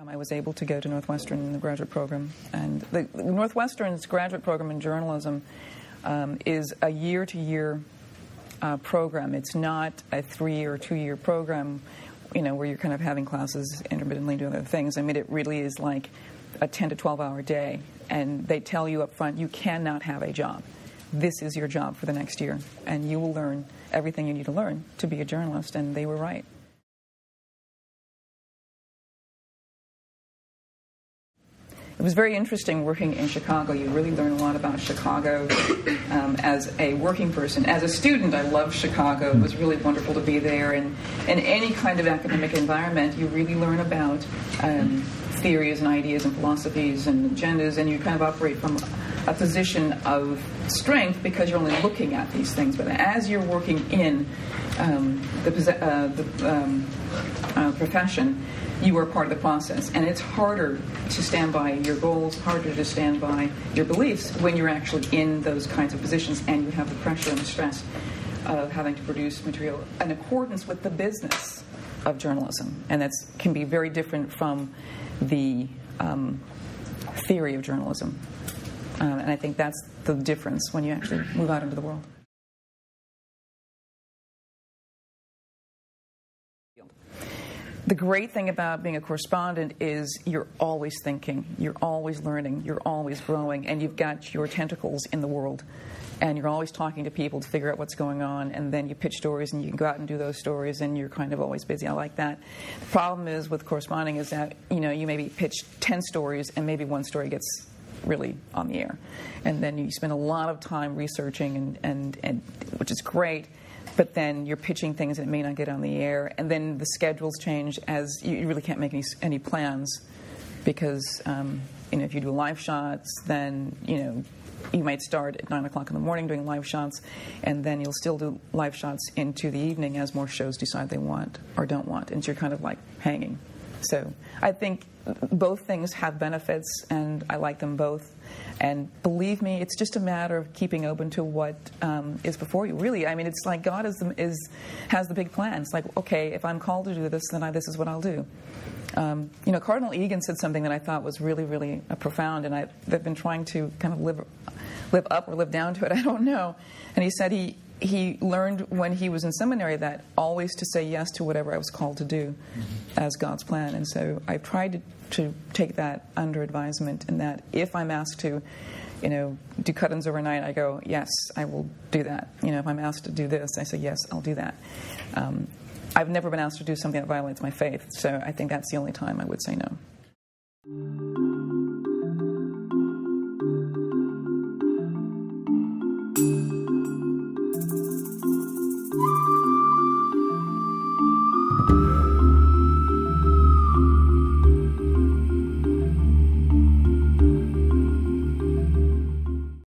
I was able to go to Northwestern in the graduate program, and the Northwestern's graduate program in journalism is a year-to-year program. It's not a 3 or 2 year program, where you're kind of having classes intermittently doing other things. I mean, it really is like a 10 to 12-hour day, and they tell you up front, you cannot have a job. This is your job for the next year, and you will learn everything you need to learn to be a journalist, and they were right. It was very interesting working in Chicago. You really learn a lot about Chicago as a working person. As a student, I loved Chicago. It was really wonderful to be there. And in any kind of academic environment, you really learn about theories and ideas and philosophies and agendas, and you kind of operate from a position of strength because you're only looking at these things. But as you're working in the profession, you are part of the process, and it's harder to stand by your goals, harder to stand by your beliefs when you're actually in those kinds of positions and you have the pressure and the stress of having to produce material in accordance with the business of journalism. And that can be very different from the theory of journalism. And I think that's the difference when you actually move out into the world. The great thing about being a correspondent is you're always thinking, you're always learning, you're always growing, and you've got your tentacles in the world. And you're always talking to people to figure out what's going on, and then you pitch stories, and you can go out and do those stories, and you're kind of always busy. I like that. The problem is with corresponding is that, you maybe pitch 10 stories, and maybe one story gets really on the air. And then you spend a lot of time researching, and which is great. But then you're pitching things that may not get on the air, and then the schedules change as you really can't make any plans because if you do live shots, then you might start at 9 o'clock in the morning doing live shots, and then you'll still do live shots into the evening as more shows decide they want or don't want, and so you're kind of like hanging. So I think both things have benefits, and I like them both. And believe me, it's just a matter of keeping open to what is before you. Really, I mean, it's like God has the big plan. It's like, okay, if I'm called to do this, then this is what I'll do. Cardinal Egan said something that I thought was really, really profound, and I've been trying to kind of live up or live down to it. I don't know. And he said he learned when he was in seminary that always to say yes to whatever I was called to do as God's plan. And so I've tried to take that under advisement, and that if I'm asked to, do cut-ins overnight, I go, yes, I will do that. If I'm asked to do this, I say, yes, I'll do that. I've never been asked to do something that violates my faith, so I think that's the only time I would say no.